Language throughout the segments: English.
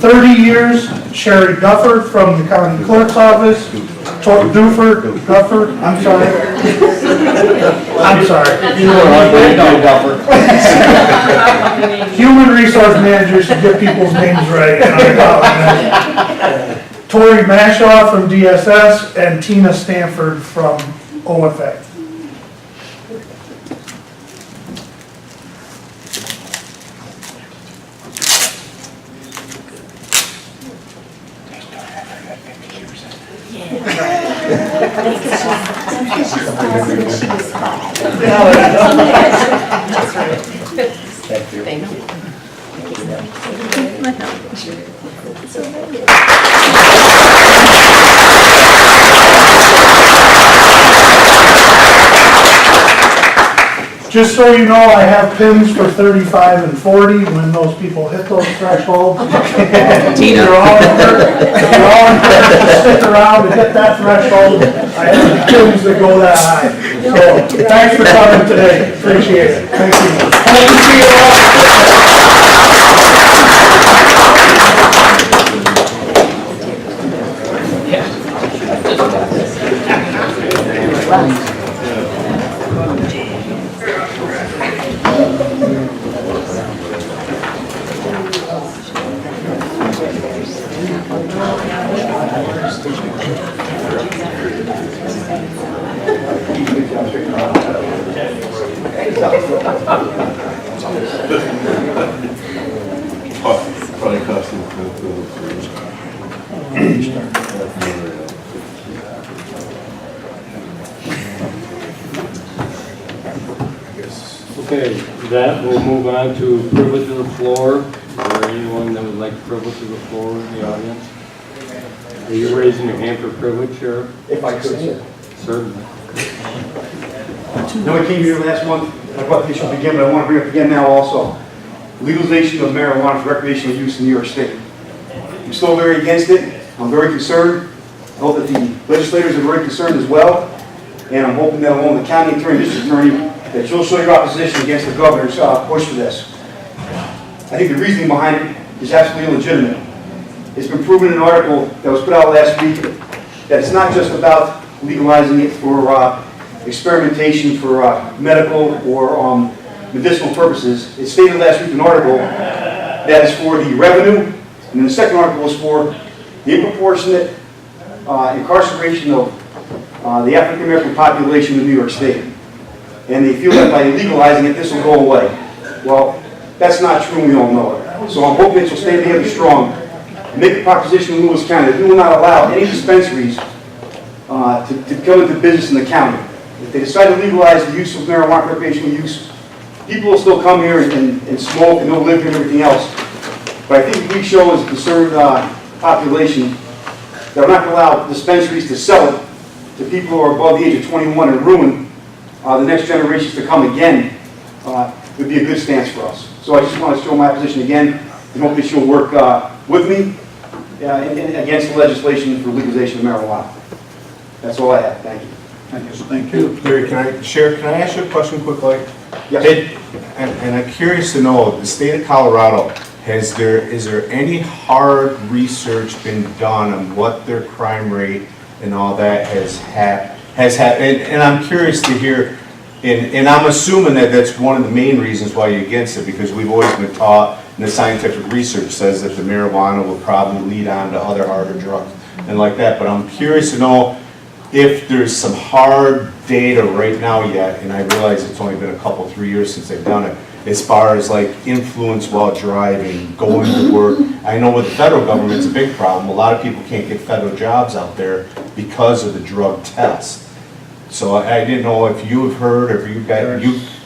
30 years, Sherry Duffer from the county clerk's office. Duffer, I'm sorry. I'm sorry. Human resource managers should get people's names right. Tori Mashaw from DSS and Tina Stanford from OFA. Thank you. Just so you know, I have pins for 35 and 40 when those people hit those thresholds. Tina. You're all encouraged to stick around and hit that threshold. I have pins that go that high. So, thanks for coming today. Appreciate it. Thank you. Hope to see you all. Probably cost him Okay, that we'll move on to privilege of the floor. Is there anyone that would like privilege of the floor in the audience? Are you raising your hand for privilege, Sheriff? If I could, sir. Certainly. No, I came here last month, I thought this should begin, but I want to bring it up again now also. Legalization of marijuana for recreational use in New York State. I'm still very against it. I'm very concerned. I hope that the legislators are very concerned as well. And I'm hoping that along the county attorney, district attorney, that you'll show your opposition against the governor's push for this. I think the reasoning behind it is absolutely illegitimate. It's been proven in an article that was put out last week that it's not just about legalizing it for experimentation for medical or medicinal purposes. It stated last week in an article that is for the revenue, and then the second article was for the disproportionate incarceration of the African American population in New York State. And they feel that by legalizing it, this will go away. Well, that's not true, and we all know it. So I'm hoping that you'll stand together strong and make a proposition in Lewis County that we will not allow any dispensaries to come into business in the county. If they decide to legalize the use of marijuana, recreational use, people will still come here and smoke and they'll live here and everything else. But I think we show as a concerned population that we're not going to allow dispensaries to sell it to people who are above the age of 21 and ruin the next generations to come again. Would be a good stance for us. So I just want to show my position again and hope that you'll work with me against the legislation for legalization of marijuana. That's all I have. Thank you. Thank you. Larry, Sheriff, can I ask you a question quickly? Yes. And I'm curious to know, the state of Colorado, is there any hard research been done on what their crime rate and all that has happened? And I'm curious to hear, and I'm assuming that that's one of the main reasons why you're against it, because we've always been taught, and the scientific research says that the marijuana will probably lead on to other harder drugs and like that. But I'm curious to know if there's some hard data right now yet, and I realize it's only been a couple, 3 years since they've done it, as far as like influence while driving, going to work. I know with the federal government it's a big problem. A lot of people can't get federal jobs out there because of the drug test. So I didn't know if you have heard, or if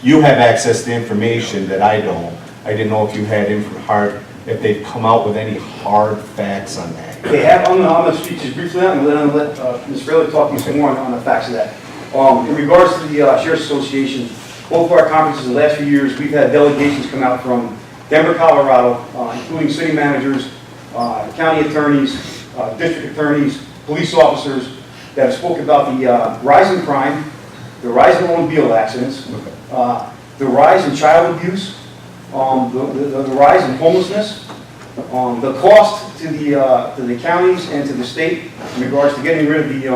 you have access to information that I don't. I didn't know if you had if they've come out with any hard facts on that. They have. I'm going to speak just briefly on it, and then I'm going to let Ms. Fraley talk to you some more on the facts of that. In regards to the Sheriff's Association, both of our conferences in the last few years, we've had delegations come out from Denver, Colorado, including city managers, county attorneys, district attorneys, police officers, that have spoken about the rise in crime, the rise in automobile accidents, the rise in child abuse, the rise in homelessness, the cost to the counties and to the state in regards to getting rid of the,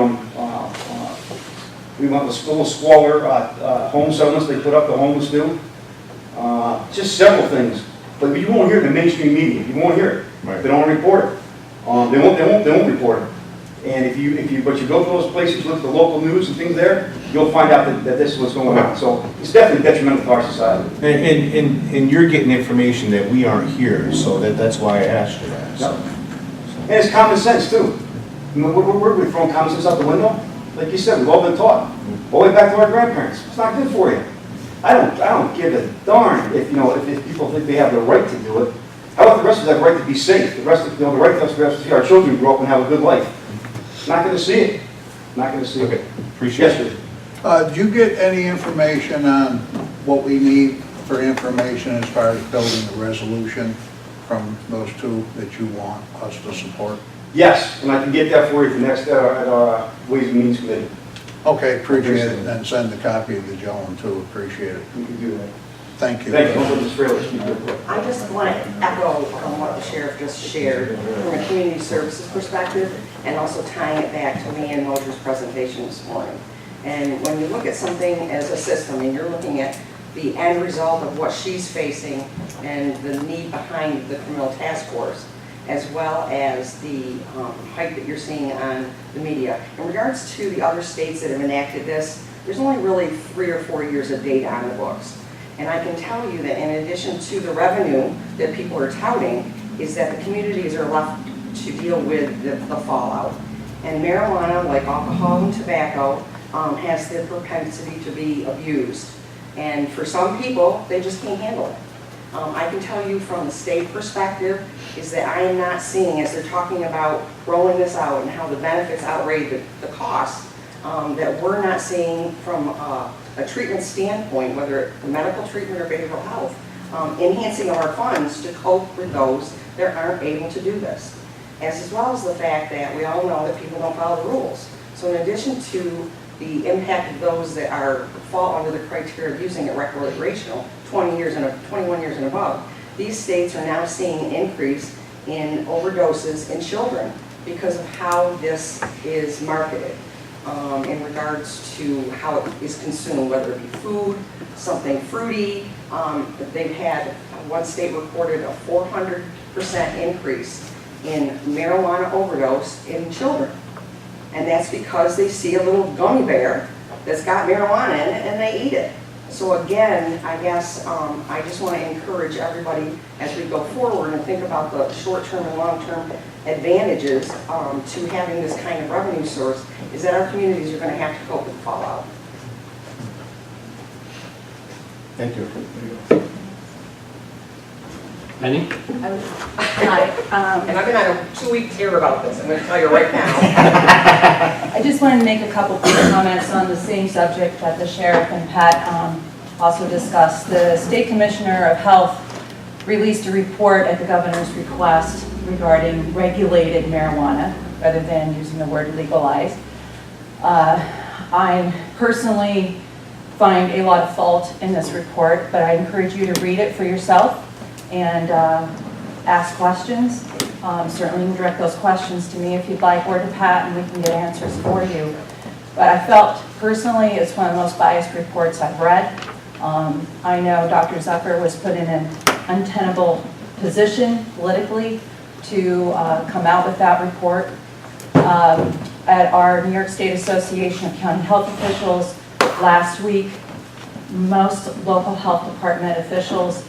we want the little squalor home settlements they put up, the homeless do. Just several things, but you won't hear it in the mainstream media. You won't hear it. Right. They don't report it. They won't report it. And if you go to those places, look at the local news and things there, you'll find out that this is what's going on. So it's definitely detrimental to our society. And you're getting information that we aren't here, so that's why I asked you that. So. And it's common sense too. We're throwing common sense out the window. Like you said, we've all been taught, all the way back to our grandparents. It's not good for you. I don't give a darn if people think they have the right to do it. How about the rest of us have the right to be safe? The rest of the right to us to see our children grow up and have a good life. Not going to see it. Not going to see it. Okay, appreciate it. Did you get any information on what we need for information as far as building a resolution from those two that you want us to support? Yes, and I can get that for you for next at our Ways and Means Committee. Okay, appreciate it, and send a copy of the gentleman too, appreciate it. You can do that. Thank you. Thank you, Mr. Fraley. I just want to echo what the sheriff just shared from a community services perspective, and also tying it back to Leanne Moser's presentation this morning. And when you look at something as a system, and you're looking at the end result of what she's facing and the need behind the criminal task force, as well as the hype that you're seeing on the media. In regards to the other states that have enacted this, there's only really 3 or 4 years of data on the books. And I can tell you that in addition to the revenue that people are touting, is that the communities are left to deal with the fallout. And marijuana, like alcohol and tobacco, has the propensity to be abused. And for some people, they just can't handle it. I can tell you from the state perspective is that I am not seeing, as they're talking about rolling this out and how the benefits outweigh the costs, that we're not seeing from a treatment standpoint, whether it's medical treatment or behavioral health, enhancing of our funds to cope with those that aren't able to do this. As well as the fact that we all know that people don't follow the rules. So in addition to the impact of those that fall under the criteria of using it recreational, 21 years and above, these states are now seeing an increase in overdoses in children because of how this is marketed in regards to how it is consumed, whether it be food, something fruity. They've had, one state reported a 400% increase in marijuana overdose in children. And that's because they see a little gummy bear that's got marijuana in it and they eat it. So again, I guess I just want to encourage everybody as we go forward and think about the short-term and long-term advantages to having this kind of revenue source, is that our communities are going to have to cope with the fallout. Thank you. Penny? Hi. And I've been on a 2-week tear about this, I'm going to tell you right now. I just wanted to make a couple quick comments on the same subject that the sheriff and Pat also discussed. The State Commissioner of Health released a report at the governor's request regarding regulated marijuana, rather than using the word legalized. I personally find a lot of fault in this report, but I encourage you to read it for yourself and ask questions. Certainly you can direct those questions to me if you'd like, or to Pat, and we can get answers for you. But I felt personally it's one of the most biased reports I've read. I know Dr. Zucker was put in an untenable position politically to come out with that report. At our New York State Association of County Health Officials last week, most local health department officials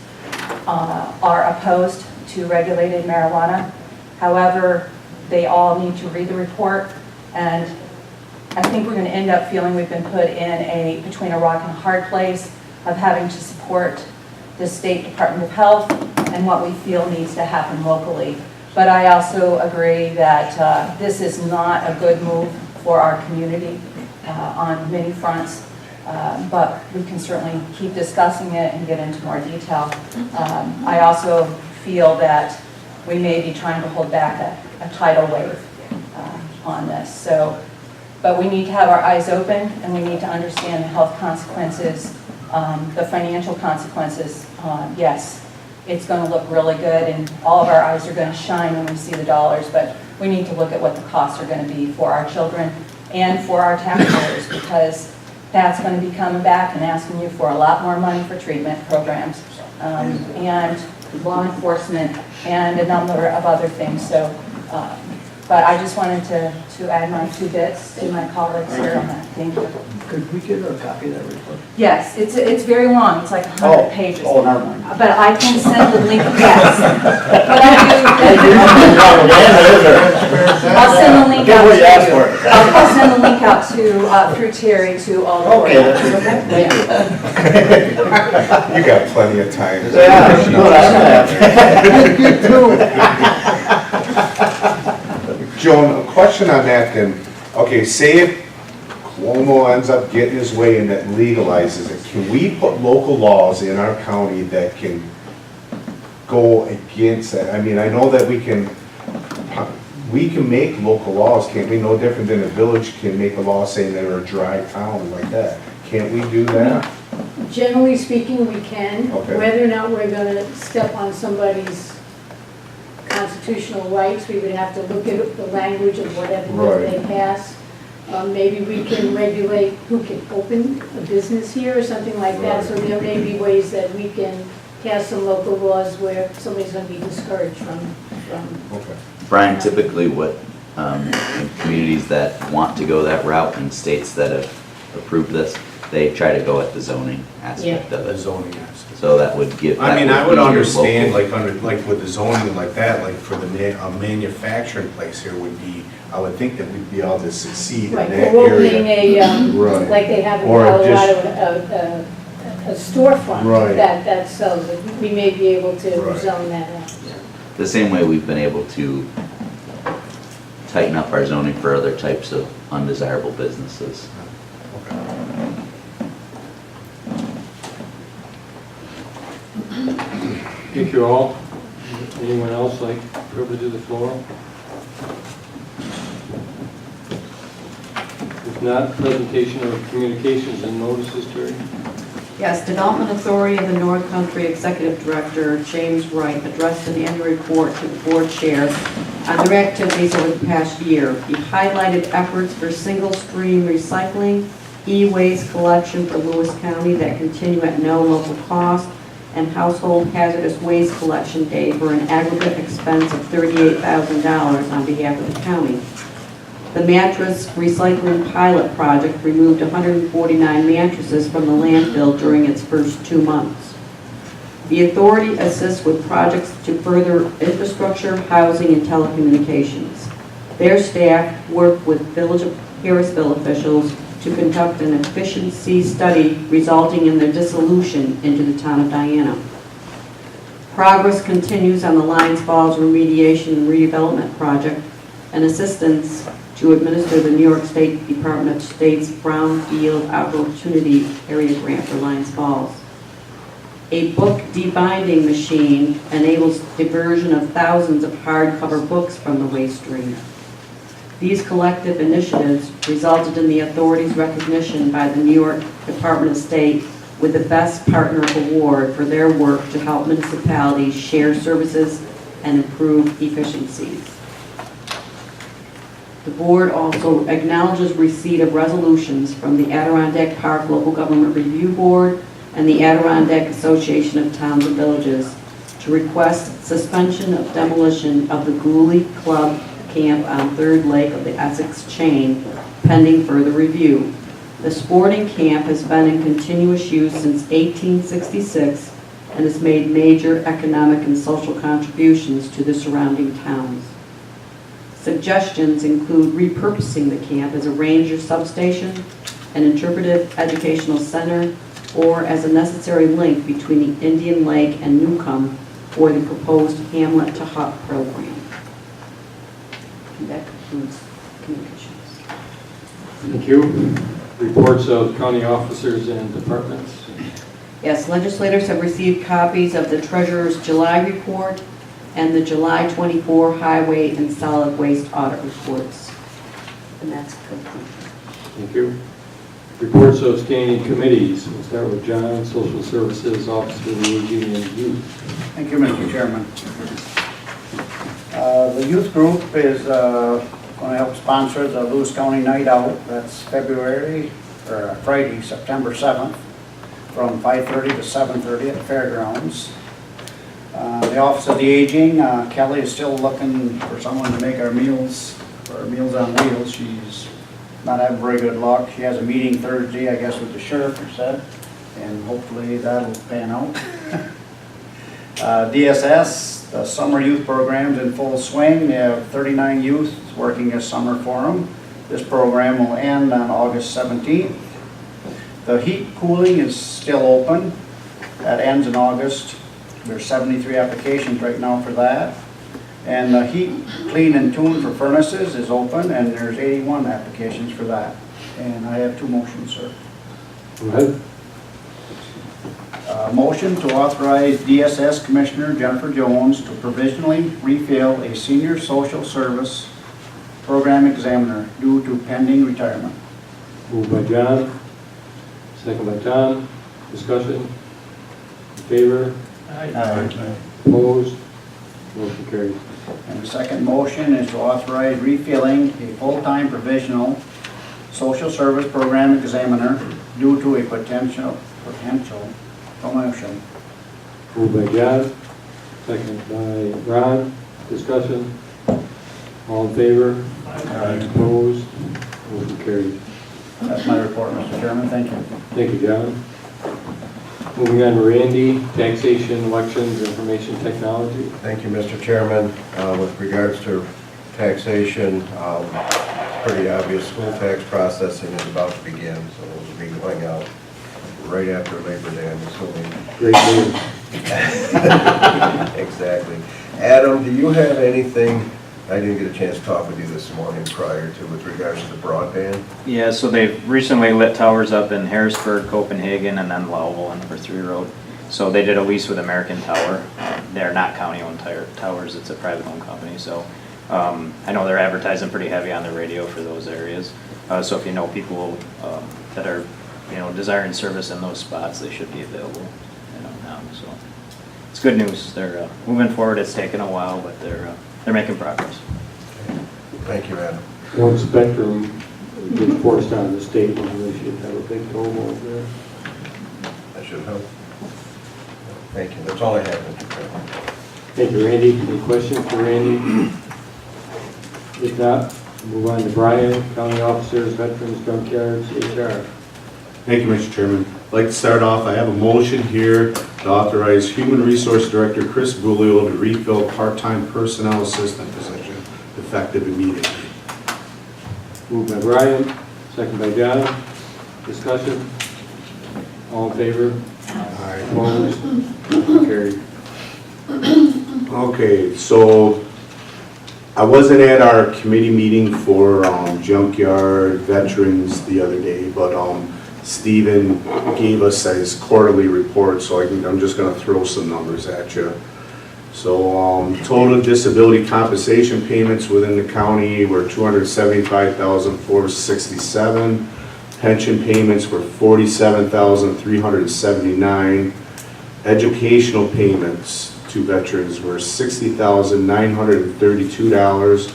are opposed to regulated marijuana. However, they all need to read the report, and I think we're going to end up feeling we've been put in between a rock and a hard place of having to support the State Department of Health and what we feel needs to happen locally. But I also agree that this is not a good move for our community on many fronts. But we can certainly keep discussing it and get into more detail. I also feel that we may be trying to hold back a tidal wave on this. But we need to have our eyes open, and we need to understand the health consequences, the financial consequences. Yes, it's going to look really good, and all of our eyes are going to shine when we see the dollars, but we need to look at what the costs are going to be for our children and for our taxpayers, because that's going to be coming back and asking you for a lot more money for treatment programs, and law enforcement, and a number of other things. So, but I just wanted to add my 2 bits to my colleagues here on that. Thank you. Could we get a copy of that report? Yes, it's very long, it's like 100 pages. Oh, never mind. But I can send the link, yes. What I'll send the link out to you. I'll send the link out to, through Terry to all the board. Okay, that's Yeah. You got plenty of time. Yeah, no, that's Joan, a question on that then. Okay, say if Cuomo ends up getting his way and that legalizes it, can we put local laws in our county that can go against that? I mean, I know that we can make local laws, can't we? No different than a village can make a law saying they're a dry town like that. Can't we do that? Generally speaking, we can. Okay. Whether or not we're going to step on somebody's constitutional rights, we would have to look at the language of whatever bill Right. they pass. Maybe we can regulate who can open a business here or something like that. Right. So there may be ways that we can pass some local laws where somebody's going to be discouraged from. Okay. Brian, typically what, in communities that want to go that route and states that have approved this, they try to go at the zoning aspect of The it. zoning aspect. So that would give. I mean, that I would be your understand, local- like with the zoning like that, like for the a manufacturing place here would be, I would think that we'd be able to succeed in Right, that we're opening area. a, Right. like they have in Or Colorado, a storefront Right. that sells it. We may be able to Right. zone that out. The same way we've been able to tighten up our zoning for other types of undesirable businesses. Thank you all. Anyone else like privilege of the floor? If not, presentation of communications and notices, Terry. Yes, Development Authority of the North Country Executive Director James Wright addressed an annual report to the board chair on their activities over the past year. He highlighted efforts for single-stream recycling, e-waste collection for Lewis County that continue at no local cost, and household hazardous waste collection day for an aggregate expense of $38,000 on behalf of the county. The mattress recycling pilot project removed 149 mattresses from the landfill during its first 2 months. The authority assists with projects to further infrastructure, housing, and telecommunications. Their staff work with Village of Harrisville officials to conduct an efficiency study resulting in their dissolution into the town of Diana. Progress continues on the Lions Falls Remediation and Redevelopment Project and assistance to administer the New York State Department of State's Brownfield Opportunity Area Grant for Lions Falls. A book debinding machine enables diversion of thousands of hardcover books from the waste stream. These collective initiatives resulted in the authority's recognition by the New York Department of State with the Best Partner Award for their work to help municipalities share services and improve efficiencies. The board also acknowledges receipt of resolutions from the Adirondack Park Local Government Review Board and the Adirondack Association of Towns and Villages to request suspension of demolition of the Gooley Club Camp on Third Lake of the Essex Chain, pending further review. The sporting camp has been in continuous use since 1866 and has made major economic and social contributions to the surrounding towns. Suggestions include repurposing the camp as a ranger substation, an interpretive educational center, or as a necessary link between the Indian Lake and Newcomb for the proposed Hamlet to Hut program. And that concludes communications. Thank you. Reports of county officers and departments. Yes, legislators have received copies of the Treasurer's July report and the July 24 Highway and Solid Waste Audit reports. And that's complete. Thank you. Reports of standing committees. We'll start with John, Social Services, Office of the Aging and Youth. Thank you, Mr. Chairman. The youth group is going to help sponsor the Lewis County Night Out. That's Friday, September 7th, from 5:30 to 7:30 at the fairgrounds. The Office of the Aging, Kelly is still looking for someone to make our meals, for our Meals on Wheels. She's not having very good luck. She has a meeting Thursday, I guess, with the sheriff, she said, and hopefully that'll pan out. DSS, the summer youth program's in full swing. They have 39 youth working as summer for them. This program will end on August 17th. The heat cooling is still open. That ends in August. There's 73 applications right now for that. And the heat clean and tune for furnaces is open, and there's 81 applications for that. And I have two motions, sir. Go ahead. Motion to authorize DSS Commissioner Jennifer Jones to provisionally refill a senior social service program examiner due to pending retirement. Moved by John, second by Tom. Discussion? In favor? Opposed? Motion carried. And the second motion is to authorize refilling a full-time provisional social service program examiner due to a potential promotion. Moved by John, second by Ron. Discussion? All in favor? Opposed? Motion carried. That's my report, Mr. Chairman. Thank you. Thank you, John. Moving on to Randy, Taxation, Elections, Information Technology. Thank you, Mr. Chairman. With regards to taxation, it's pretty obvious school tax processing is about to begin, so it will be going out right after Labor Day, I'm assuming. Great news. Exactly. Adam, do you have anything, I didn't get a chance to talk with you this morning prior to, with regards to the broadband? Yeah, so they've recently lit towers up in Harrisburg, Copenhagen, and then Lowell on number 3 Road. So they did a lease with American Tower. They're not county-owned towers, it's a private-owned company. So I know they're advertising pretty heavy on the radio for those areas. So if you know people that are, desiring service in those spots, they should be available now. So it's good news. They're moving forward. It's taken a while, but they're making progress. Thank you, Adam. Once Spectrum gets forced on the state, they should have a big toll over there. That should help. Thank you. That's all I have, Mr. Chairman. Thank you, Randy. Any questions for Randy? If not, we'll move on to Brian, County Officers, Veterans, Junkyards, HR. Thank you, Mr. Chairman. I'd like to start off, I have a motion here to authorize Human Resource Director Chris Bulio to refill part-time personnel assistant position effective immediately. Moved by Brian, second by John. Discussion? All in favor? Opposed? Carried. Okay, so I wasn't at our committee meeting for junkyard veterans the other day, but Stephen gave us his quarterly report, so I'm just going to throw some numbers at you. So total disability compensation payments within the county were $275,467. Pension payments were $47,379. Educational payments to veterans were $60,932.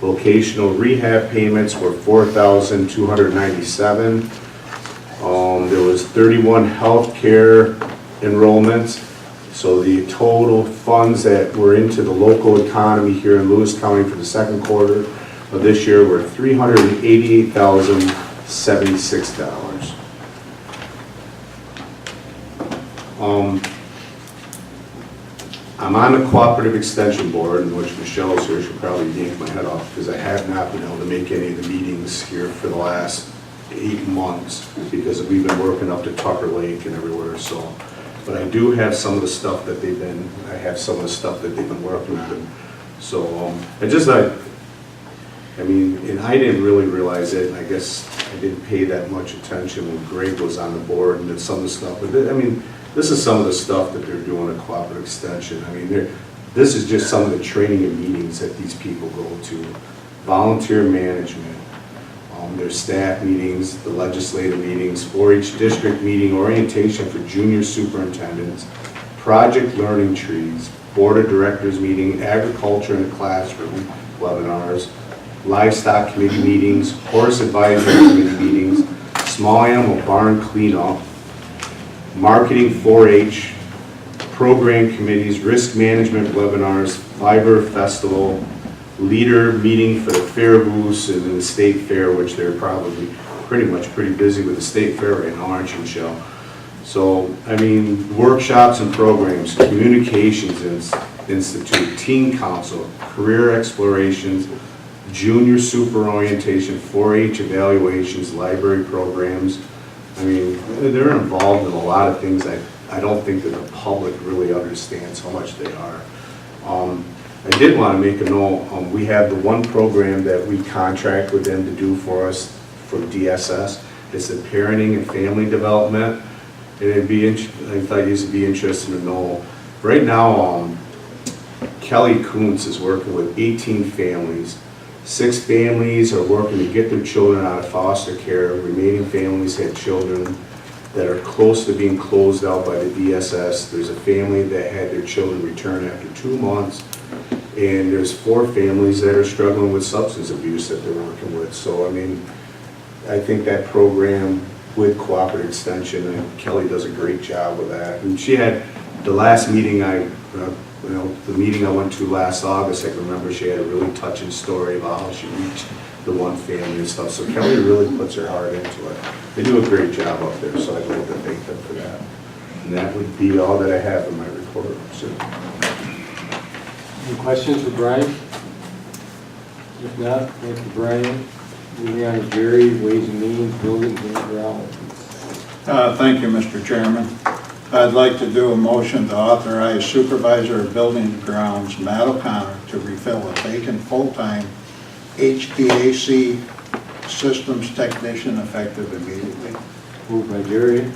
Vocational rehab payments were $4,297. There was 31 healthcare enrollments. So the total funds that were into the local economy here in Lewis County for the second quarter of this year were $388,076. I'm on the Cooperative Extension Board, in which Michelle's here. She'll probably yank my head off because I have not been able to make any of the meetings here for the last 8 months because we've been working up to Tucker Lake and everywhere. So, but I do have some of the stuff that they've been working on. So and I didn't really realize it. I guess I didn't pay that much attention when Greg was on the board and did some of the stuff. But this is some of the stuff that they're doing at Cooperative Extension. This is just some of the training and meetings that these people go to. Volunteer management, their staff meetings, the legislative meetings, 4-H district meeting, orientation for junior superintendents, project learning trees, board of directors meeting, agriculture in the classroom webinars, livestock committee meetings, horse advisory committee meetings, small animal barn cleanup, marketing 4-H, program committees, risk management webinars, fiber festival, leader meeting for the fair booths and then the state fair, which they're probably pretty busy with the state fair right now, aren't you, Michelle? So, I mean, workshops and programs, communications institute, teen council, career explorations, junior super orientation, 4-H evaluations, library programs. I mean, they're involved in a lot of things that I don't think that the public really understands how much they are. I did want to make a note, we have the one program that we contract with them to do for us for DSS. It's the parenting and family development. And it'd be, I thought you would be interested to know. Right now, Kelly Kuntz is working with 18 families. 6 families are working to get their children out of foster care. Remaining families have children that are close to being closed out by the DSS. There's a family that had their children return after 2 months. And there's 4 families that are struggling with substance abuse that they're working with. So, I mean, I think that program with Cooperative Extension, and Kelly does a great job with that. And she had, the last meeting the meeting I went to last August, I can remember she had a really touching story about how she reached the one family and stuff. So Kelly really puts her heart into it. They do a great job up there, so I'd like to thank them for that. And that would be all that I have in my report. So. Any questions for Brian? If not, thank you, Brian. Moving on to Jerry, Ways and Means, Buildings and Grounds. Thank you, Mr. Chairman. I'd like to do a motion to authorize Supervisor of Building and Grounds, Matt O'Connor, to refill a vacant full-time HVAC systems technician effective immediately. Moved by Jerry,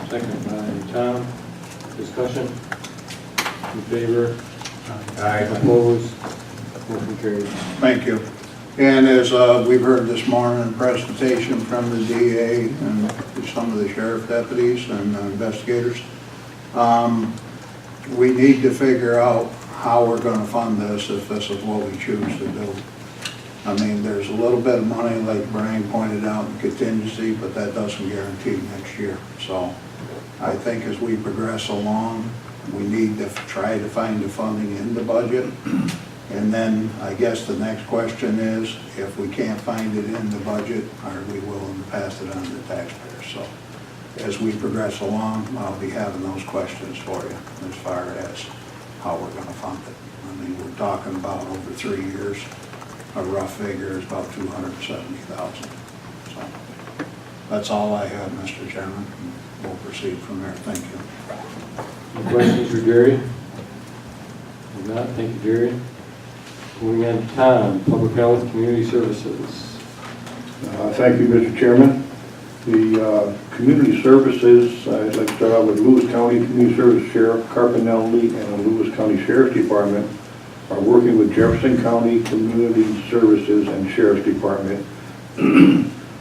second by Tom. Discussion? In favor? Aye. Opposed? Motion carried. Thank you. And as we've heard this morning, a presentation from the DA and some of the sheriff deputies and investigators, we need to figure out how we're going to fund this if this is what we choose to do. I mean, there's a little bit of money, like Brian pointed out, in contingency, but that doesn't guarantee next year. So I think as we progress along, we need to try to find the funding in the budget. And then I guess the next question is, if we can't find it in the budget, are we willing to pass it on to the taxpayers? So as we progress along, I'll be having those questions for you as far as how we're going to fund it. I mean, we're talking about over 3 years, a rough figure is about $270,000. So that's all I have, Mr. Chairman. We'll proceed from there. Thank you. Any questions for Jerry? If not, thank you, Jerry. Moving on to Tom, Public Health Community Services. Thank you, Mr. Chairman. The community services, I'd like to start out with Lewis County Community Service Sheriff Carpinelli and the Lewis County Sheriff's Department are working with Jefferson County Community Services and Sheriff's Department,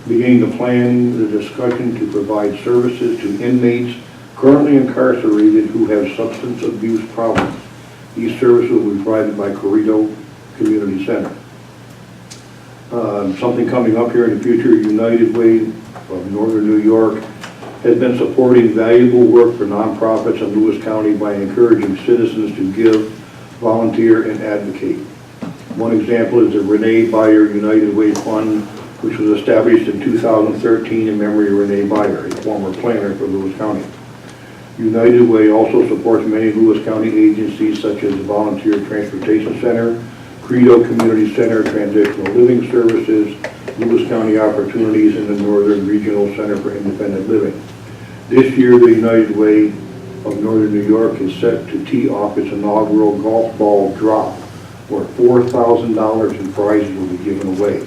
beginning to plan the discussion to provide services to inmates currently incarcerated who have substance abuse problems. These services will be provided by Corrido Community Center. Something coming up here in the future, United Way of Northern New York has been supporting valuable work for nonprofits in Lewis County by encouraging citizens to give, volunteer, and advocate. One example is the Renee Byer United Way Fund, which was established in 2013 in memory of Renee Byer, a former planner for Lewis County. United Way also supports many Lewis County agencies such as the Volunteer Transportation Center, Credo Community Center, Transitional Living Services, Lewis County Opportunities, and the Northern Regional Center for Independent Living. This year, the United Way of Northern New York is set to tee off its inaugural golf ball drop, where $4,000 in prizes will be given away.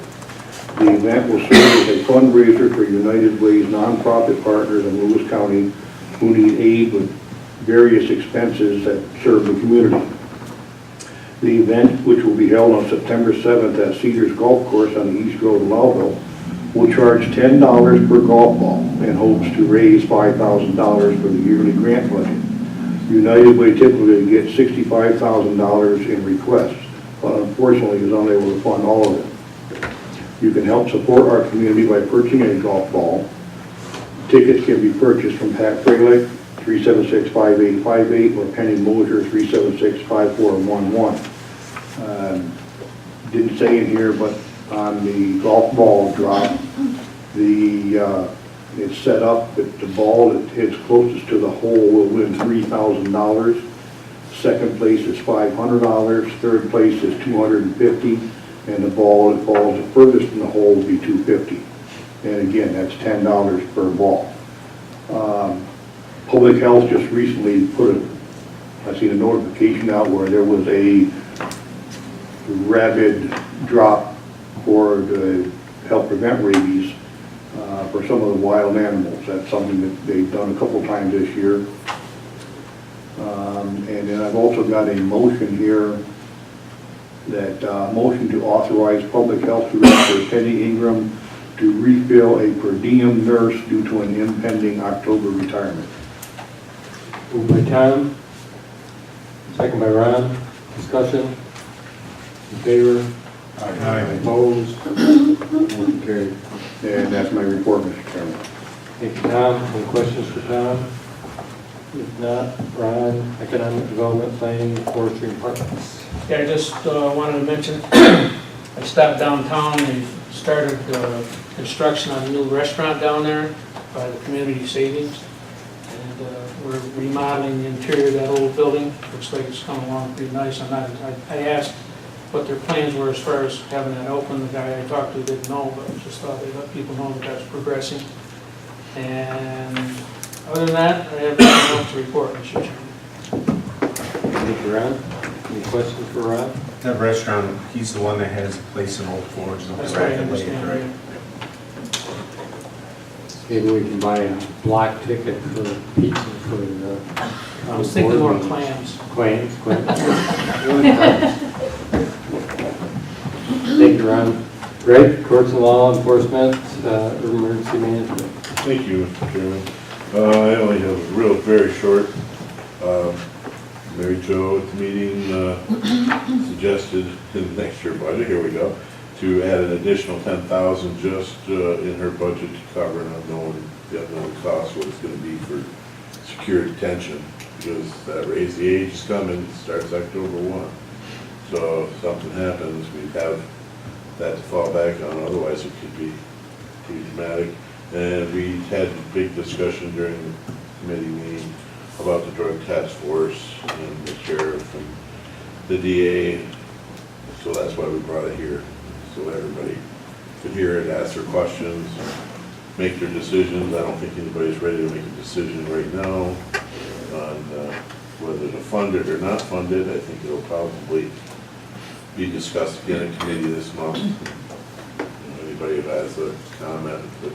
The event will serve as a fundraiser for United Way's nonprofit partners in Lewis County who need aid with various expenses that serve the community. The event, which will be held on September 7th at Cedars Golf Course on the East Road in Lowville, will charge $10 per golf ball and hopes to raise $5,000 for the yearly grant budget. United Way typically gets $65,000 in requests, but unfortunately is unable to fund all of it. You can help support our community by purchasing a golf ball. Tickets can be purchased from Pat Fralick, 376-5858, or Penny Mosier, 376-5411. Didn't say in here, but on the golf ball drop, it's set up that the ball that hits closest to the hole will win $3,000. Second place is $500. Third place is $250, and the ball that falls the furthest from the hole will be $250. And again, that's $10 per ball. Public Health just recently I seen a notification out where there was a rabid drop for to help prevent rabies for some of the wild animals. That's something that they've done a couple times this year. And then I've also got a motion here that motion to authorize Public Health Director Penny Ingram to refill a per diem nurse due to an impending October retirement. Moved by Tom, second by Ron. Discussion? In favor? Opposed? Motion carried. And that's my report, Mr. Chairman. Thank you, Tom. Any questions for Tom? If not, Ron, Economic Development, Planning, Forestry, and Parks. Yeah, I just wanted to mention, I stopped downtown, they started construction on a new restaurant down there by the community savings. And we're remodeling the interior of that old building. Looks like it's coming along pretty nice. I asked what their plans were as far as having that open. The guy I talked to didn't know, but just thought they'd let people know that that's progressing. And other than that, I have nothing else to report, Mr. Chairman. Thank you, Ron. Any questions for Ron? That restaurant, he's the one that has a place in Old Forge. That's what I understand, right? Maybe we can buy a block ticket for pizza for the... I was thinking more clams. Clams. Thank you, Ron. Greg, Courts and Law Enforcement, Emergency Management. Thank you, Mr. Chairman. I only have a very short. Mary Jo at the meeting suggested in the next year budget, here we go, to add an additional $10,000 just in her budget to cover an unknown cost, what it's going to be for secure detention, because that raise the age is coming, it starts October 1. So if something happens, we have that to fall back on, otherwise it could be too dramatic. And we had a big discussion during the committee meeting about the drug task force and the sheriff and the DA. So that's why we brought it here, so everybody could hear it, ask their questions, make their decisions. I don't think anybody's ready to make a decision right now on whether to fund it or not fund it. I think it'll probably be discussed again in committee this month. Anybody who has a comment, but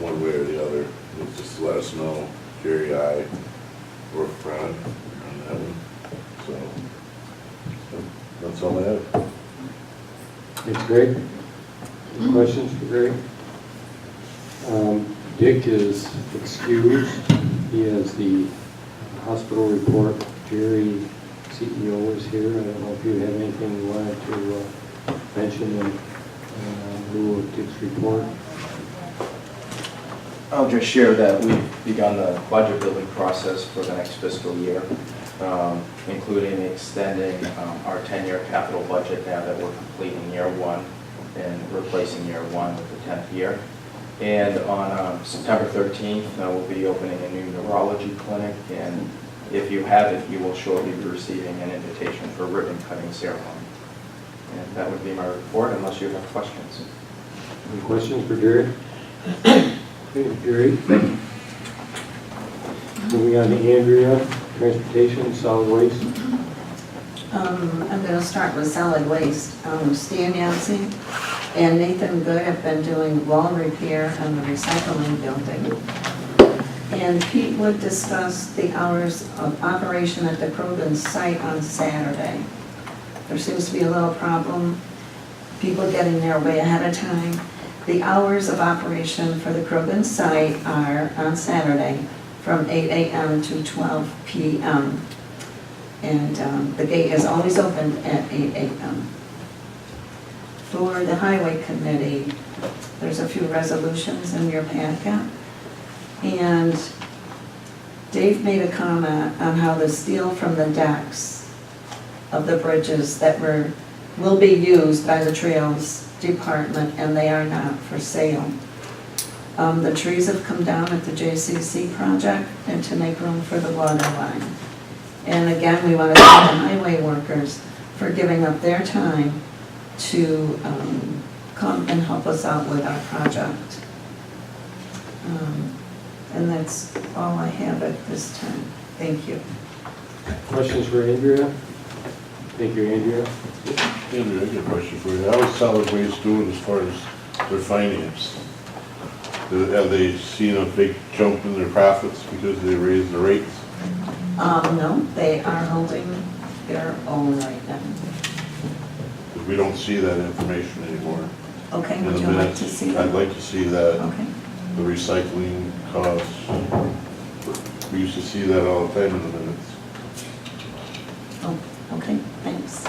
one way or the other, just let us know. Jerry, I, or Ron on that one. So that's all I have. Thanks, Greg. Any questions for Greg? Dick is excused. He has the hospital report. Jerry, CEO, is here. I don't know if you have anything you wanted to mention in lieu of Dick's report. I'll just share that we've begun the budget building process for the next fiscal year, including extending our 10-year capital budget now that we're completing year one and replacing year one with the 10th year. And on September 13th, we'll be opening a new neurology clinic, and if you have it, you will shortly be receiving an invitation for a ribbon cutting ceremony. And that would be my report, unless you have questions. Any questions for Jerry? Jerry? Moving on to Andrea, Transportation, Solid Waste. I'm going to start with solid waste. Stan Yancey and Nathan Good have been doing wall repair on the recycling building. And Pete would discuss the hours of operation at the Croton site on Saturday. There seems to be a little problem, people getting there way ahead of time. The hours of operation for the Krogan site are on Saturday from 8 a.m. to 12 p.m. And the gate is always open at 8 a.m. For the Highway Committee, there's a few resolutions in your packet. And Dave made a comment on how the steel from the decks of the bridges that will be used by the Trails Department, and they are not for sale. The trees have come down at the JCC project and to make room for the water line. And again, we want to thank the highway workers for giving up their time to come and help us out with our project. And that's all I have at this time. Thank you. Questions for Andrea? Thank you, Andrea. Andrew, I got a question for you. How is solid waste doing as far as their finance? Have they seen a big jump in their profits because they raised the rates? No, they are holding their own right now. Because we don't see that information anymore. Okay, In would the you like minutes. to see that? I'd like to see that, Okay. the recycling costs. We used to see that all the time in the minutes. Oh, okay, thanks.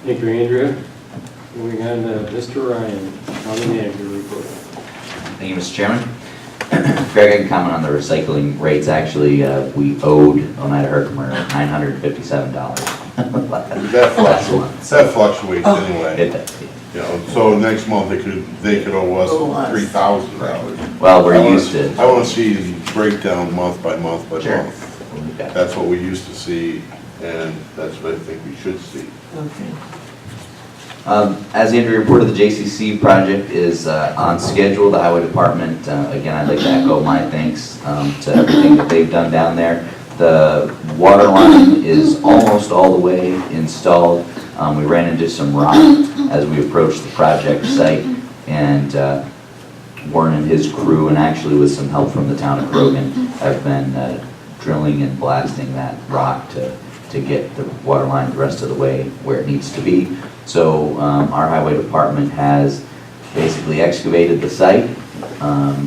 Thank you, Andrea. Moving on to Mr. Ryan, County Manager report. Thank you, Mr. Chairman. Greg, I can comment on the recycling rates. Actually, we owed Oneida Herkimer $957. That fluctuates anyway. It does, yeah. You know, so next month they could owe us $3,000. Well, we're used to. I want to see the breakdown month by month by Sure. month. That's what we used to see, and that's what I think we should see. Okay. As Andrew reported, the JCC project is on schedule. The Highway Department, again, I'd like to echo my thanks to everything that they've done down there. The water line is almost all the way installed. We ran into some rock as we approached the project site, and Warren and his crew, and actually with some help from the town of Krogan, have been drilling and blasting that rock to get the water line the rest of the way where it needs to be. So our highway department has basically excavated the site,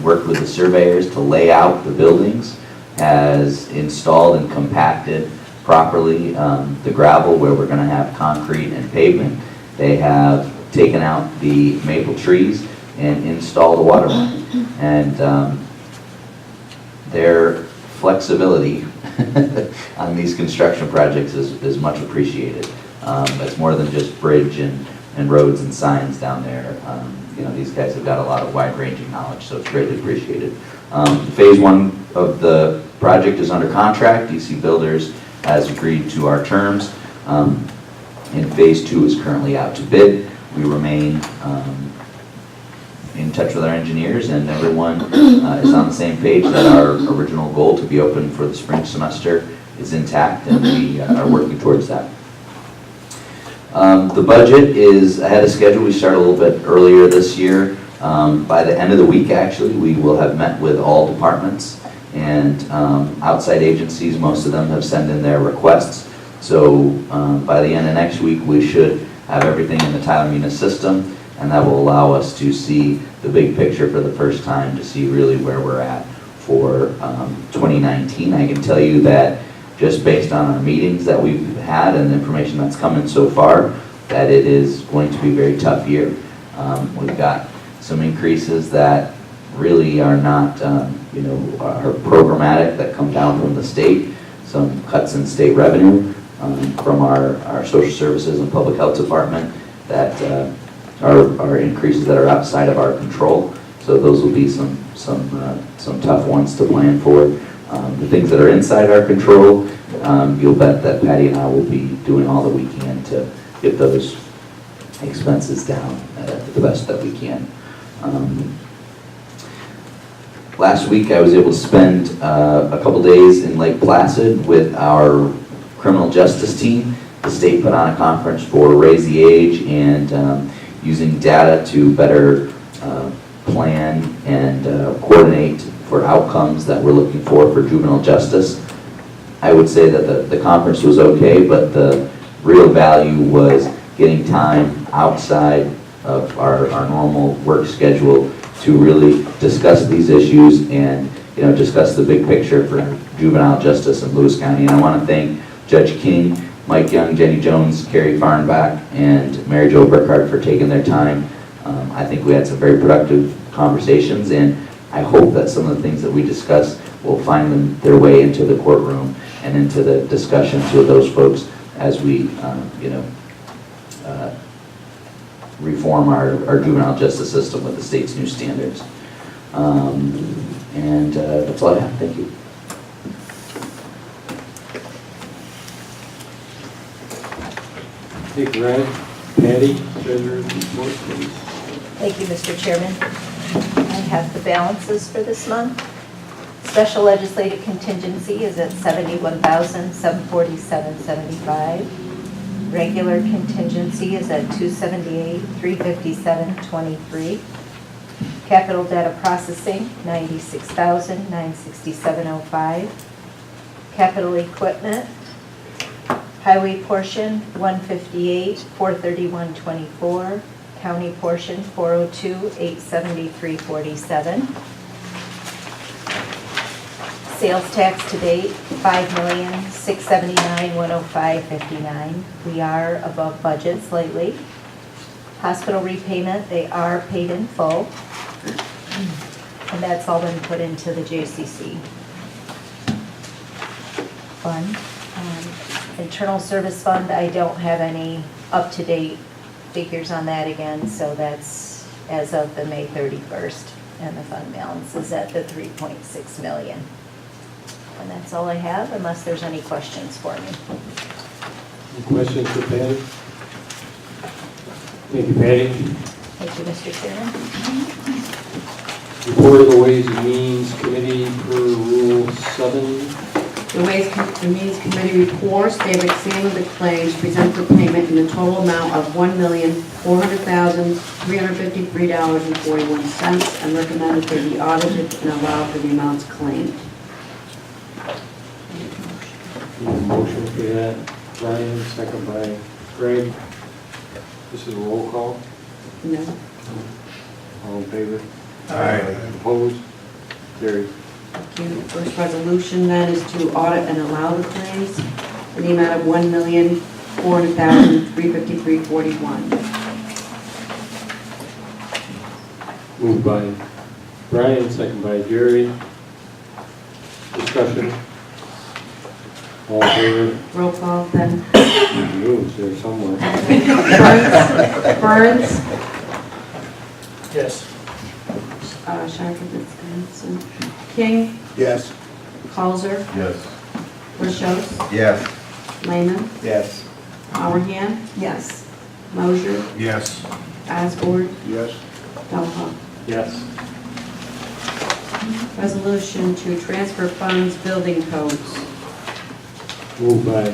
worked with the surveyors to lay out the buildings, has installed and compacted properly the gravel where we're going to have concrete and pavement. They have taken out the maple trees and installed a water line. And their flexibility on these construction projects is much appreciated. It's more than just bridge and roads and signs down there. You know, these guys have got a lot of wide-ranging knowledge, so it's greatly appreciated. Phase 1 of the project is under contract. DC Builders has agreed to our terms. And Phase 2 is currently out to bid. We remain in touch with our engineers, and everyone is on the same page that our original goal to be open for the spring semester is intact, and we are working towards that. The budget is ahead of schedule. We started a little bit earlier this year. By the end of the week, actually, we will have met with all departments and outside agencies. Most of them have sent in their requests. So by the end of next week, we should have everything in the Tyler Munis system, and that will allow us to see the big picture for the first time, to see really where we're at for 2019. I can tell you that just based on our meetings that we've had and the information that's come in so far, that it is going to be a very tough year. We've got some increases that really are not, you know, are programmatic, that come down from the state, some cuts in state revenue from our social services and public health department that are increases that are outside of our control. So those will be some tough ones to plan for. The things that are inside our control, you'll bet that Patty and I will be doing all that we can to get those expenses down the best that we can. Last week I was able to spend a couple days in Lake Placid with our criminal justice team. The state put on a conference for Raise the Age and using data to better plan and coordinate for outcomes that we're looking for juvenile justice. I would say that the conference was okay, but the real value was getting time outside of our normal work schedule to really discuss these issues and, discuss the big picture for juvenile justice in Lewis County. And I want to thank Judge King, Mike Young, Jenny Jones, Carrie Farnbach, and Mary Jo Burkhardt for taking their time. I think we had some very productive conversations, and I hope that some of the things that we discussed will find their way into the courtroom and into the discussions with those folks as we, reform our juvenile justice system with the state's new standards. And that's all I have. Thank you. Hey, Greg, Patty, treasurer's report, please. Thank you, Mr. Chairman. I have the balances for this month. Special legislative contingency is at $71,747.75. Regular contingency is at $278,357.23. Capital data processing, $96,967.05. Capital equipment, highway portion, $158,431.24. County portion, $402,873.47. Sales tax to date, $5,679,105.59. We are above budget slightly. Hospital repayment, they are paid in full. And that's all been put into the JCC fund. Internal Service Fund, I don't have any up-to-date figures on that again, so that's as of the May 31st, and the fund balance is at the 3.6 million. And that's all I have, unless there's any questions for me. Any questions for Patty? Thank you, Patty. Thank you, Mr. Chairman. Report of the Ways and Means Committee per Rule 7. The Ways and Means Committee reports they have examined the claims presented for payment in the total amount of $1,400,353.41 and recommended they be audited and allowed for the amounts claimed. Need a motion for that. Brian, second by Greg. This is a roll call. No. All in favor? Aye. Opposed? Carried. Thank you. First resolution then is to audit and allow the claims in the amount of $1,400,353.41. Moved by Brian, second by Jerry. Discussion. All in favor? Roll call then. Moves there somewhere. Burns? Yes. Sharon Vincent. King? Yes. Causer? Yes. Rishos? Yes. Lehman? Yes. Howerhand? Yes. Mosier? Yes. Osborne? Yes. Delha. Yes. Resolution to transfer funds building codes. Moved by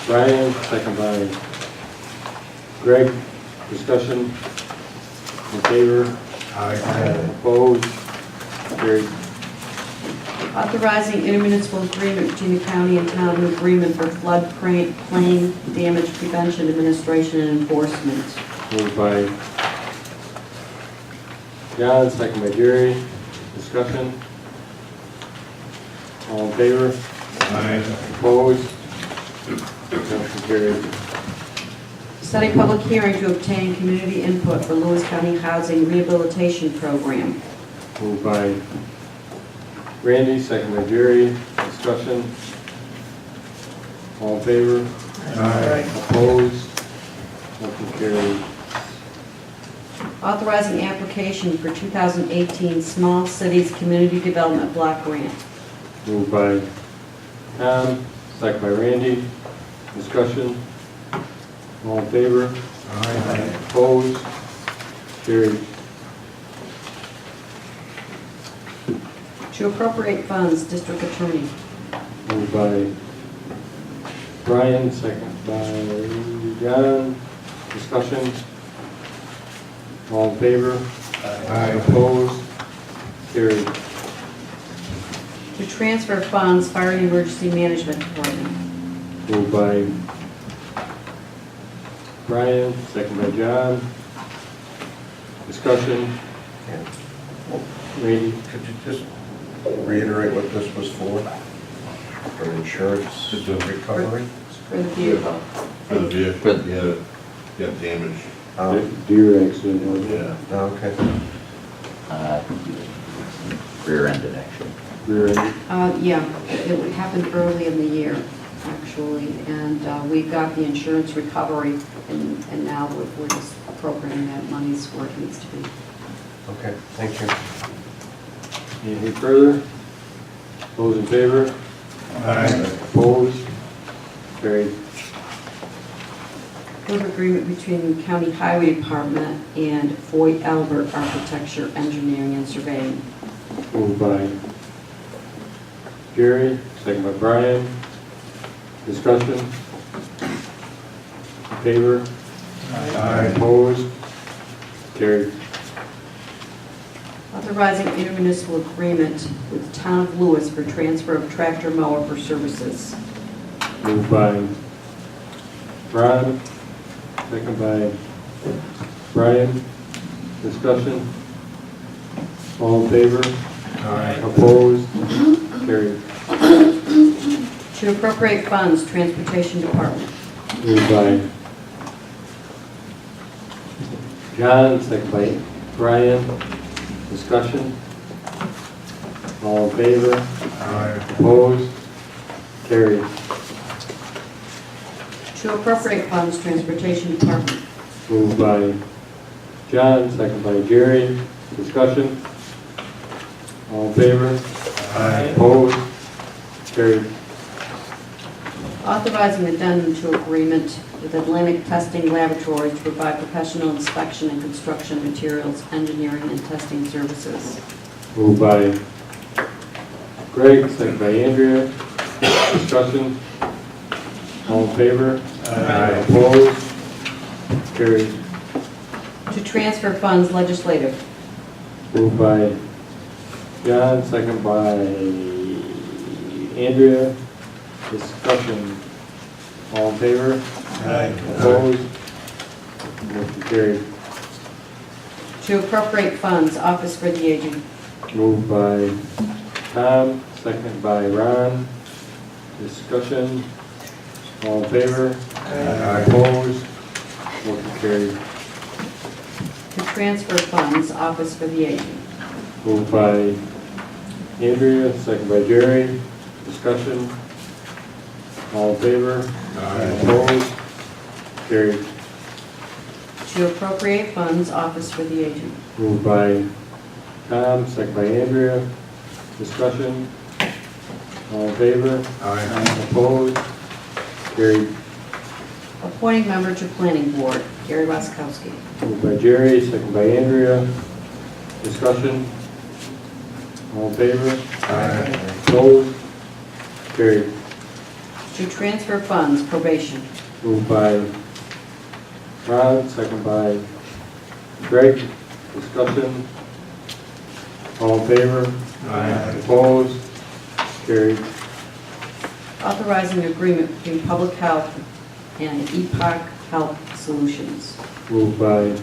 Brian, second by Greg. Discussion. In favor? Aye. Opposed? Carried. Authorizing intermunicipal agreement between the county and town, an agreement for floodplain damage prevention, administration, and enforcement. Moved by John, second by Jerry. Discussion. All in favor? Aye. Opposed? Motion carried. Set a public hearing to obtain community input for Lewis County Housing Rehabilitation Program. Moved by Randy, second by Jerry. Discussion. All in favor? Aye. Opposed? Motion carried. Authorizing application for 2018 Small Cities Community Development Block Grant. Moved by Tom, second by Randy. Discussion. All in favor? Aye. Opposed? Carried. To appropriate funds, District Attorney. Moved by Brian, second by John. Discussion. All in favor? Aye. Opposed? Carried. To transfer funds, Fire and Emergency Management Department. Moved by Brian, second by John. Discussion? Randy? Could you just reiterate what this was for? For insurance recovery? For the vehicle. For the vehicle, yeah, damage. Deer accident. Yeah. Okay. Rear-ended, actually. Rear-ended. Yeah, it happened early in the year, actually, and we've got the insurance recovery, and now we're just appropriating that money's where it needs to be. Okay, thank you. Anything further? Those in favor? Aye. Opposed? Carried. Approve agreement between the County Highway Department and Foy Albert Architecture, Engineering, and Surveying. Moved by Jerry, second by Brian. Discussion? In favor? Aye. Opposed? Carried. Authorizing intermunicipal agreement with the Town of Lewis for transfer of tractor mower for services. Moved by Ron, second by Brian. Discussion? All in favor? Aye. Opposed? Carried. To appropriate funds, Transportation Department. Moved by John, second by Brian. Discussion? All in favor? Aye. Opposed? Carried. To appropriate funds, Transportation Department. Moved by John, second by Jerry. Discussion? All in favor? Aye. Opposed? Carried. Authorizing addendum to agreement with Atlantic Testing Laboratory to provide professional inspection and construction materials, engineering, and testing services. Moved by Greg, second by Andrea. Discussion? All in favor? Aye. Opposed? Carried. To transfer funds, Legislative. Moved by John, second by Andrea. Discussion. All in favor? Aye. Opposed? Motion carried. To appropriate funds, Office for the Aging. Moved by Tom, second by Ron. Discussion. All in favor? Aye. Opposed? Motion carried. To transfer funds, Office for the Aging. Moved by Andrea, second by Jerry. Discussion. All in favor? Aye. Opposed? Carried. To appropriate funds, Office for the Aging. Moved by Tom, second by Andrea. Discussion. All in favor? Aye. Opposed? Carried. Appointing member to Planning Board, Gary Wasikowski. Moved by Jerry, second by Andrea. Discussion. All in favor? Aye. Opposed? Carried. To transfer funds, Probation. Moved by Ron, second by Greg. Discussion. All in favor? Aye. Opposed? Carried. Authorizing agreement between Public Health and Epoch Health Solutions. Moved by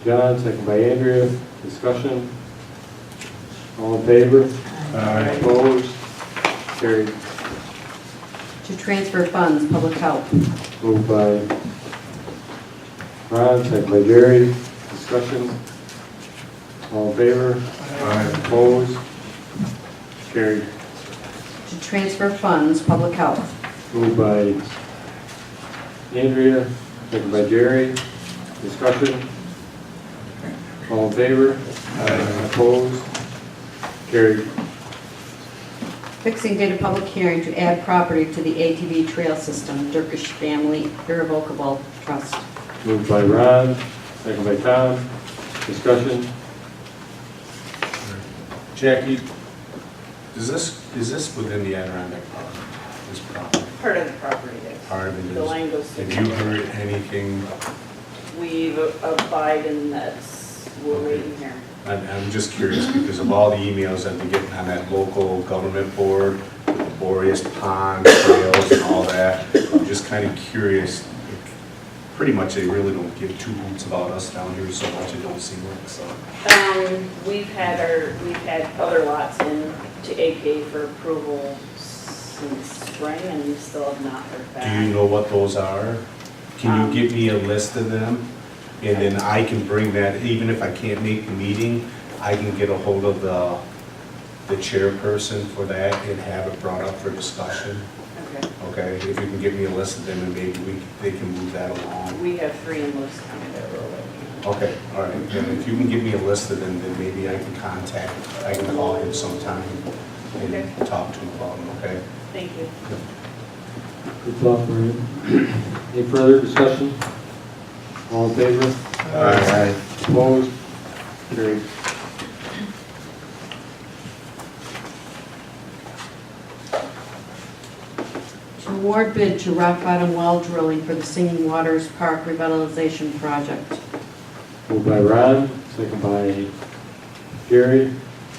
John, second by Andrea. Discussion. All in favor? Aye. Opposed? Carried. To transfer funds, Public Health. Moved by Ron, second by Jerry. Discussion. All in favor? Aye. Opposed? Carried. To transfer funds, Public Health. Moved by Andrea, second by Jerry. Discussion. All in favor? Aye. Opposed? Carried. Fixing date of public hearing to add property to the ATV trail system, Durkish Family Irrevocable Trust. Moved by Ron, second by Tom. Discussion. Jackie, is this within the Adirondack Park, this property? Part of the property is. Part of it The is? line goes Have through. you heard anything? We've abided and that's, we're waiting here. I'm just curious because of all the emails I've been getting on that local government board, with the Boreas Pond trails and all that. I'm just kind of curious, pretty much they really don't give two hoots about us down here so much, it don't seem like, so. We've had other lots in to AK for approval since spring, and we still have not heard back. Do you know what those are? Can you give me a list of them? And then I can bring that, even if I can't make the meeting, I can get a hold of the chairperson for that and have it brought up for discussion. Okay. Okay, if you can give me a list of them and maybe they can move that along. We have 3 in Lewis County that we're waiting. Okay, all right, then if you can give me a list of them, then maybe I can call him sometime and talk to him about them, okay? Thank you. Good thought, Brian. Any further discussion? All in favor? Aye. Opposed? Carried. To award bid to rock bottom well drilling for the Singing Waters Park revitalization project. Moved by Ron, second by Jerry.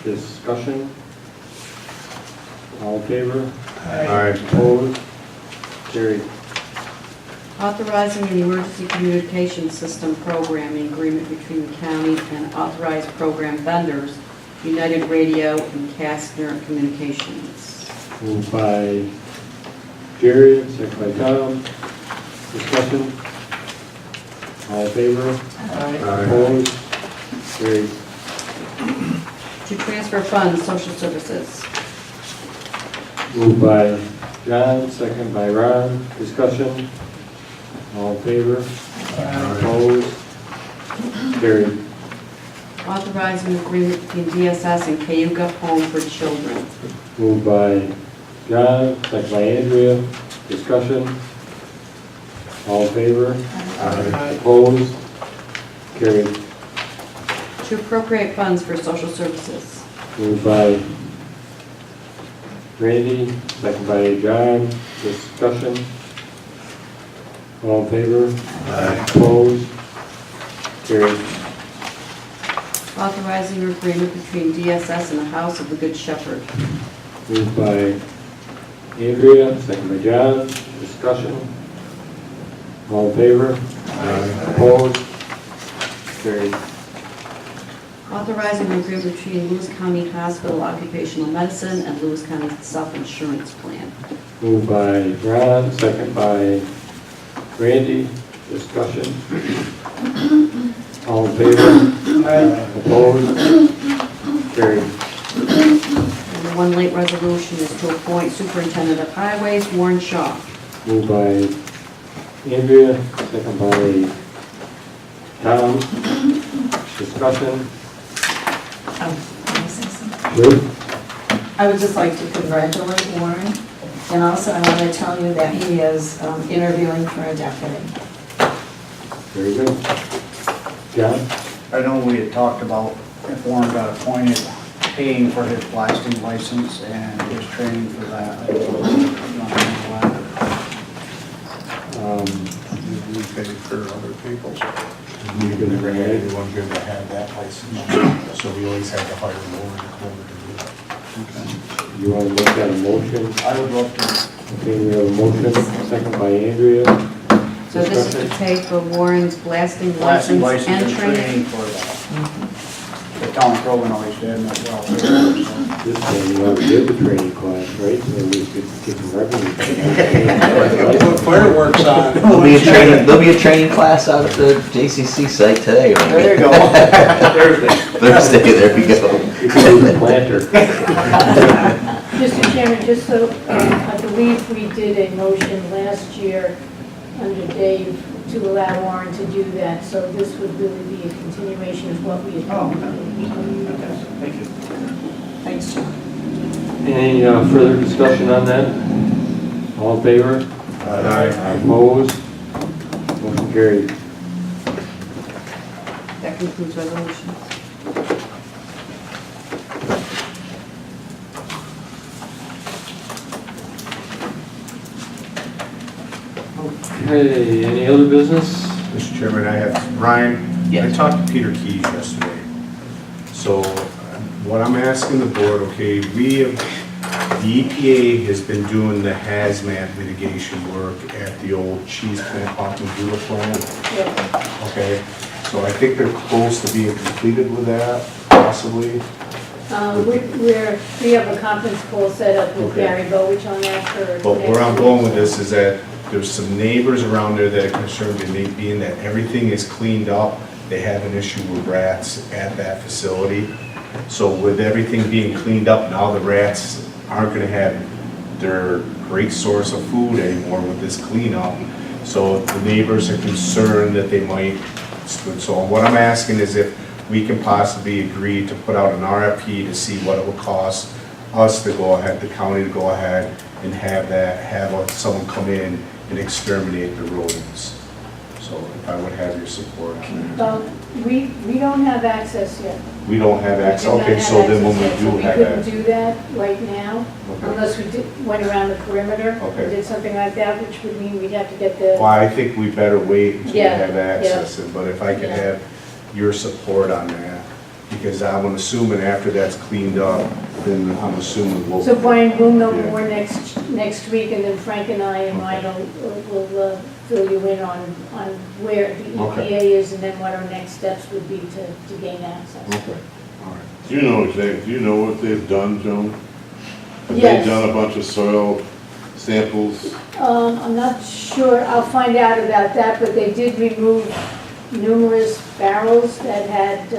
Discussion? All in favor? Aye. Opposed? Carried. Authorizing an emergency communication system programming agreement between the county and authorized program vendors, United Radio and Kastner Communications. Moved by Jerry, second by Tom. Discussion? All in favor? Aye. Opposed? Carried. To transfer funds, social services. Moved by John, second by Ron. Discussion? All in favor? Opposed? Carried. Authorizing agreement between DSS and Cayuga Home for Children. Moved by John, second by Andrea. Discussion? All in favor? Opposed? Carried. To appropriate funds for social services. Moved by Randy, second by John. Discussion? All in favor? Opposed? Carried. Authorizing an agreement between DSS and the House of the Good Shepherd. Moved by Andrea, second by John. Discussion? All in favor? Opposed? Carried. Authorizing an agreement between Lewis County Hospital Occupational Medicine and Lewis County Self-Insurance Plan. Moved by Ron, second by Randy. Discussion? All in favor? Opposed? Carried. And the one late resolution is to appoint Superintendent of Highways Warren Shaw. Moved by Andrea, second by Tom. Discussion? Can I say something? Sure. I would just like to congratulate Warren, and also I want to tell you that he is interviewing for a deputy. Very good. John? I know we had talked about if Warren got appointed, paying for his blasting license and his training for that. I don't know. We pay for other people's. You can Never had add. anyone here that had that license, so we always had to hire Warren to come over to do that. You want to make that a motion? I would love to. Okay, we have a motion, second by Andrea. So this is to Discussion? pay for Warren's blasting Blasting license license and and training. training for that. The town of Crogan always did, and that's well. So. This one, you already did the training class, right? So we could get some revenue. Put fireworks on. There'll be a training class out at the JCC site today. There you go. Thursday, there we go. You can do the planter. Mr. Chairman, just so, I believe we did a motion last year under Dave to allow Warren to do that, so this would really be a continuation of what we had done. Thank you. Thanks, John. Any further discussion on that? All in favor? Opposed? Motion carried. That concludes resolutions. Okay, any other business? Mr. Chairman, I have, Ryan, I talked to Peter Keys yesterday. So what I'm asking the board, okay, we have The EPA has been doing the hazmat mitigation work at the old cheese plant, Hoffman-Dula plant. Yeah. Okay, so I think they're close to being completed with that, possibly. We have a conference call set up with Okay. Gary Bowich on that for. But next where I'm week. going with this is that there's some neighbors around there that are concerned, and they being that everything is cleaned up, they have an issue with rats at that facility. So with everything being cleaned up, now the rats aren't gonna have their great source of food anymore with this cleanup. So the neighbors are concerned that they might, so what I'm asking is if we can possibly agree to put out an RFP to see what it would cost us to go ahead, the county to go ahead and have someone come in and exterminate the rodents. So if I would have your support. We don't have access yet. We don't have access, We do not okay, have so then when access we yet, do so have we couldn't access. do that right now, Okay. unless we went around the perimeter. Okay. And did something like that, which would mean we'd have to get the. Well, I think we better wait until we Yeah, have access, but if I could Yeah. have your support on that, because I'm assuming after that's cleaned up, then I'm assuming we'll. So Brian, we'll know Yeah. more next week, and then Frank and I and Mike will fill you in on where the Okay. EPA is, and then what our next steps would be to gain access. Okay, all right. Do you know exactly, do you know what they've done, Joan? Have Yes. they done a bunch of soil samples? I'm not sure, I'll find out about that, but they did remove numerous barrels that had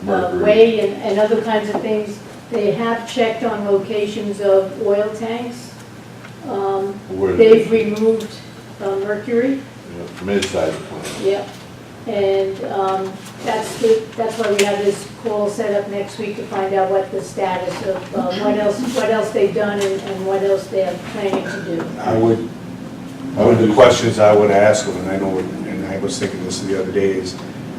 Mercury. whey and other kinds of things. They have checked on locations of oil tanks. Where They've removed mercury. From inside the plant. Yep. And that's why we have this call set up next week to find out what the status of, what else they've done and what else they're planning to do. The questions I would ask them, and I know, and I was thinking this the other day, is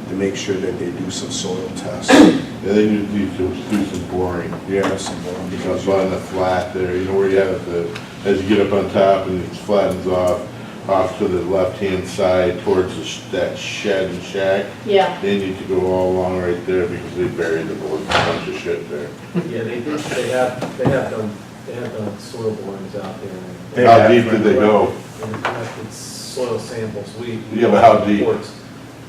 to make sure that they do some soil tests. Yeah, they need to do some boring. Yeah, some boring. Because on the flat there, you know where you have the, as you get up on top and it flattens off to the left-hand side towards that shed and shack. Yeah. They need to go all along right there because they buried a bunch of shit there. Yeah, they have done soil borings out there. How deep did they go? And collected soil samples. Yeah, but how deep?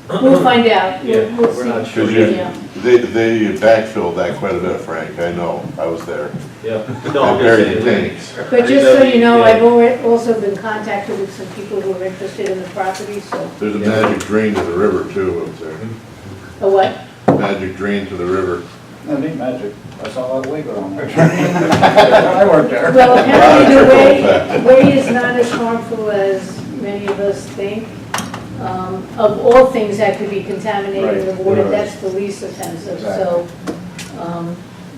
We'll find out. Yeah, We'll we're see. not sure Because yet. they backfilled that quite a bit, Frank, I know, I was there. Yeah. They buried the tanks. But just so you know, I've also been contacted with some people who are interested in the property, so. There's a magic drain to the river too up there. A what? Magic drain to the river. That ain't magic. I saw that way going there. I worked there. Well, apparently the whey is not as harmful as many of us think. Of all things that could be contaminating the water, that's the least offensive, so,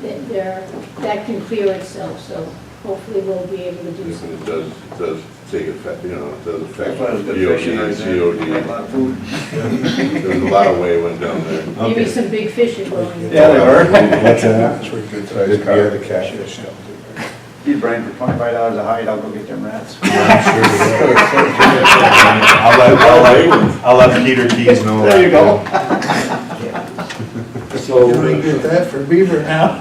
that can clear itself, so hopefully we'll be able to do something. It does take effect, you know, it does affect That's why it was DOD good fishing and right there. COD. Had a lot of food. There's a lot of whey went down there. Maybe some big fish are going. Yeah, they were. What's that? That's pretty good. Yeah, the catfish. Need Brian for $25 a hide, I'll go get them rats. I'll let Peter Keys know. There you go. So, You only get that for beaver now.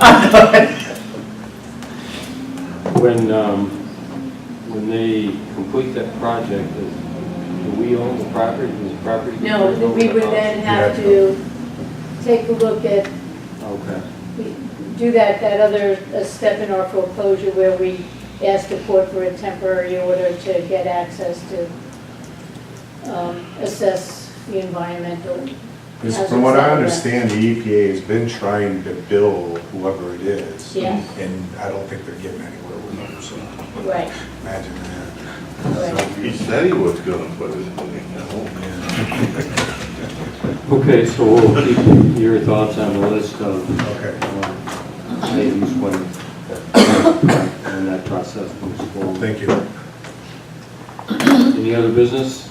when they complete that project, do we own the property, does the property? No, we would then have to take a look at, Okay. do that other step in our foreclosure where we ask the court for a temporary order to get access to assess the environmental. Because from what I understand, the EPA has been trying to bill whoever it is. Yeah. And I don't think they're getting anywhere with them, so Right. imagine that. Right. He said he was gonna put it in the home. Okay, so we'll keep your thoughts on the list of Okay. items when that process moves forward. Thank you. Any other business?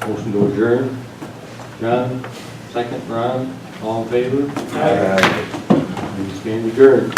Motion to adjourn? John, second, Ron, all in favor? Aye. We stand adjourned.